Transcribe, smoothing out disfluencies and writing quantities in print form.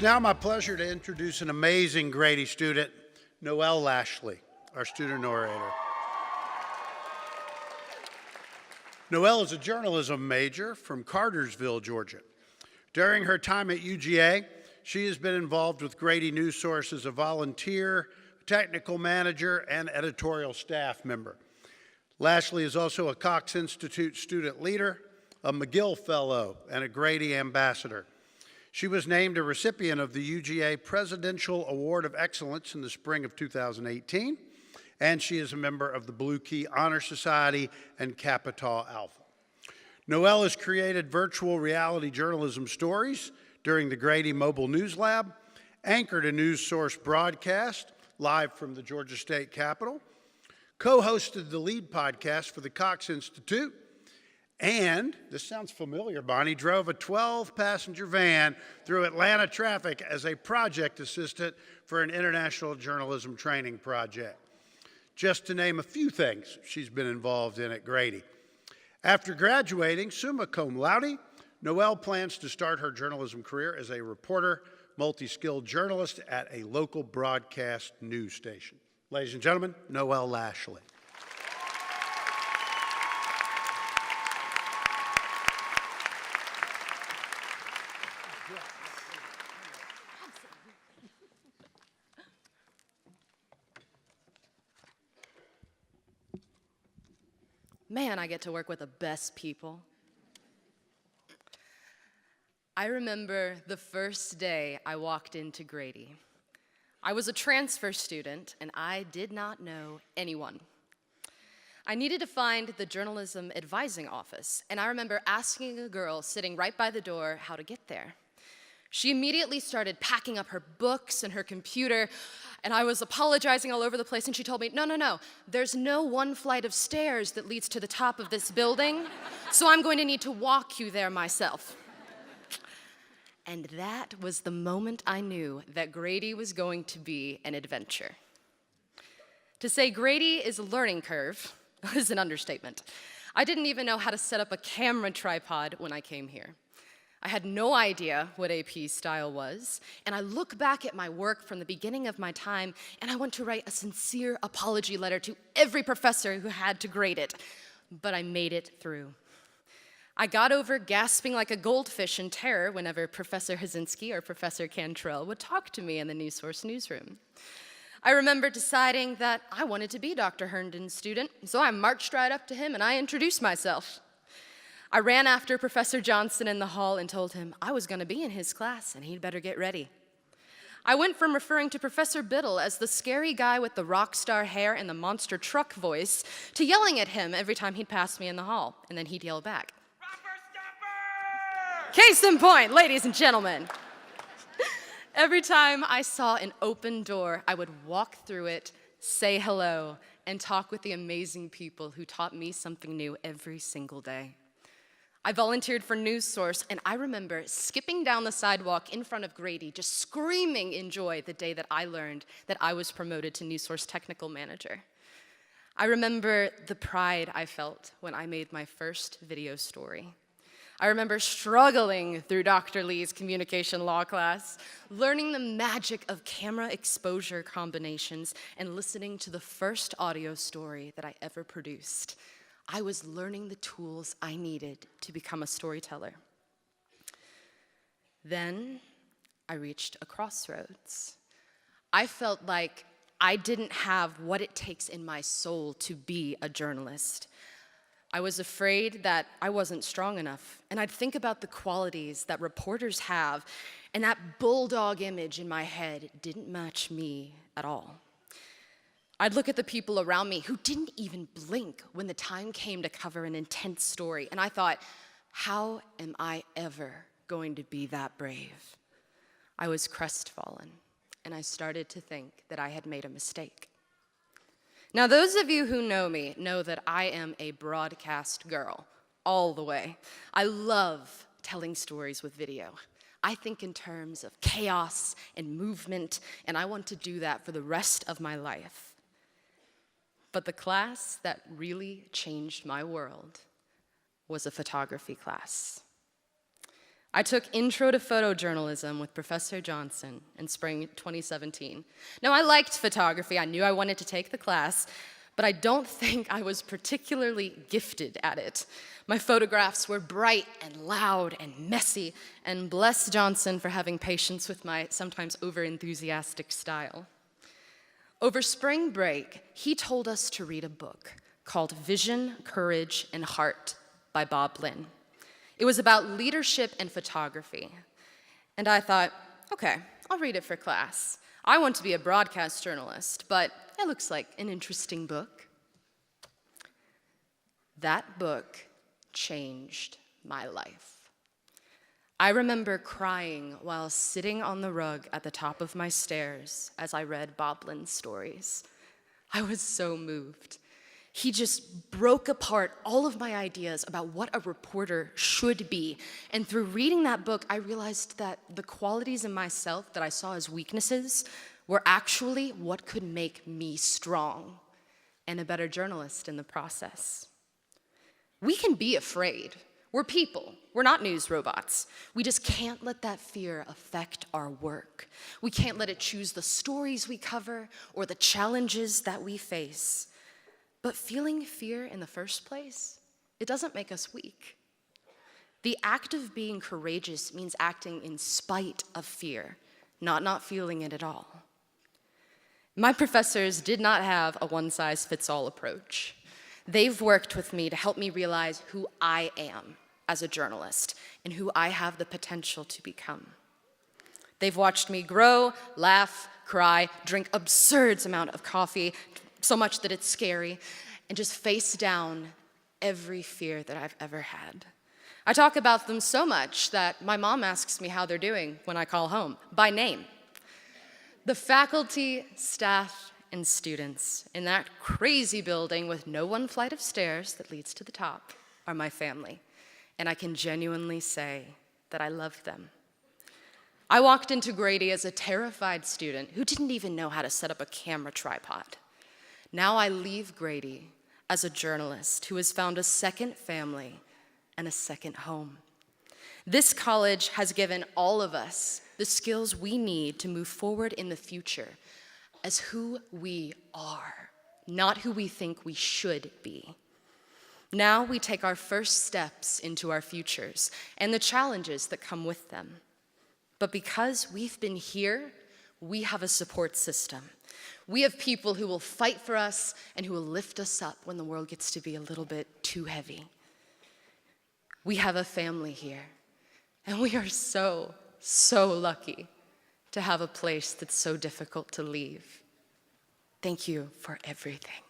It's now my pleasure to introduce an amazing Grady student, Noelle Lashley, our student orator. Noelle is a journalism major from Cartersville, Georgia. During her time at UGA, she has been involved with Grady News Source as a volunteer, technical manager, and editorial staff member. Lashley is also a Cox Institute student leader, a McGill Fellow, and a Grady Ambassador. She was named a recipient of the UGA Presidential Award of Excellence in the spring of 2018, and she is a member of the Blue Key Honor Society and Kappa Tau Alpha. Noelle has created virtual reality journalism stories during the Grady Mobile News Lab, anchored a news source broadcast live from the Georgia State Capitol, co-hosted the lead podcast for the Cox Institute, and, this sounds familiar, Bonnie, drove a 12-passenger van through Atlanta traffic as a project assistant for an international journalism training project. Just to name a few things she's been involved in at Grady. After graduating summa cum laude, Noelle plans to start her journalism career as a reporter, multi-skilled journalist at a local broadcast news station. Ladies and gentlemen, Noelle Lashley. Man, I get to work with the best people. I remember the first day I walked into Grady. I was a transfer student, and I did not know anyone. I needed to find the journalism advising office, and I remember asking a girl sitting right by the door how to get there. She immediately started packing up her books and her computer, and I was apologizing all over the place, and she told me, no, there's no one flight of stairs that leads to the top of this building, so I'm going to need to walk you there myself. And that was the moment I knew that Grady was going to be an adventure. To say Grady is a learning curve is an understatement. I didn't even know how to set up a camera tripod when I came here. I had no idea what AP style was, and I look back at my work from the beginning of my time, and I want to write a sincere apology letter to every professor who had to grade it, but I made it through. I got over gasping like a goldfish in terror whenever Professor Hazinski or Professor Cantrell would talk to me in the News Source newsroom. I remember deciding that I wanted to be Dr. Herndon's student, so I marched right up to him and I introduced myself. I ran after Professor Johnson in the hall and told him I was going to be in his class and he'd better get ready. I went from referring to Professor Biddle as the scary guy with the rock star hair and the monster truck voice to yelling at him every time he'd pass me in the hall, and then he'd yell back. Case in point, ladies and gentlemen. Every time I saw an open door, I would walk through it, say hello, and talk with the amazing people who taught me something new every single day. I volunteered for News Source, and I remember skipping down the sidewalk in front of Grady, just screaming in joy the day that I learned that I was promoted to News Source technical manager. I remember the pride I felt when I made my first video story. I remember struggling through Dr. Lee's communication law class, learning the magic of camera exposure combinations, and listening to the first audio story that I ever produced. I was learning the tools I needed to become a storyteller. Then I reached a crossroads. I felt like I didn't have what it takes in my soul to be a journalist. I was afraid that I wasn't strong enough, and I'd think about the qualities that reporters have, and that bulldog image in my head didn't match me at all. I'd look at the people around me who didn't even blink when the time came to cover an intense story, and I thought, how am I ever going to be that brave? I was crestfallen, and I started to think that I had made a mistake. Now, those of you who know me know that I am a broadcast girl, all the way. I love telling stories with video. I think in terms of chaos and movement, and I want to do that for the rest of my life. But the class that really changed my world was a photography class. I took Intro to Photojournalism with Professor Johnson in spring 2017. Now, I liked photography. I knew I wanted to take the class, but I don't think I was particularly gifted at it. My photographs were bright and loud and messy, and bless Johnson for having patience with my sometimes over-enthusiastic style. Over spring break, he told us to read a book called Vision, Courage, and Heart by Bob Lynn. It was about leadership and photography. And I thought, okay, I'll read it for class. I want to be a broadcast journalist, but it looks like an interesting book. That book changed my life. I remember crying while sitting on the rug at the top of my stairs as I read Bob Lynn's stories. I was so moved. He just broke apart all of my ideas about what a reporter should be. And through reading that book, I realized that the qualities in myself that I saw as weaknesses were actually what could make me strong and a better journalist in the process. We can be afraid. We're people. We're not news robots. We just can't let that fear affect our work. We can't let it choose the stories we cover or the challenges that we face. But feeling fear in the first place, it doesn't make us weak. The act of being courageous means acting in spite of fear, not feeling it at all. My professors did not have a one-size-fits-all approach. They've worked with me to help me realize who I am as a journalist and who I have the potential to become. They've watched me grow, laugh, cry, drink absurd amount of coffee, so much that it's scary, and just face down every fear that I've ever had. I talk about them so much that my mom asks me how they're doing when I call home, by name. The faculty, staff, and students in that crazy building with no one flight of stairs that leads to the top are my family, and I can genuinely say that I love them. I walked into Grady as a terrified student who didn't even know how to set up a camera tripod. Now I leave Grady as a journalist who has found a second family and a second home. This college has given all of us the skills we need to move forward in the future as who we are, not who we think we should be. Now we take our first steps into our futures and the challenges that come with them. But because we've been here, we have a support system. We have people who will fight for us and who will lift us up when the world gets to be a little bit too heavy. We have a family here, and we are so, so lucky to have a place that's so difficult to leave. Thank you for everything.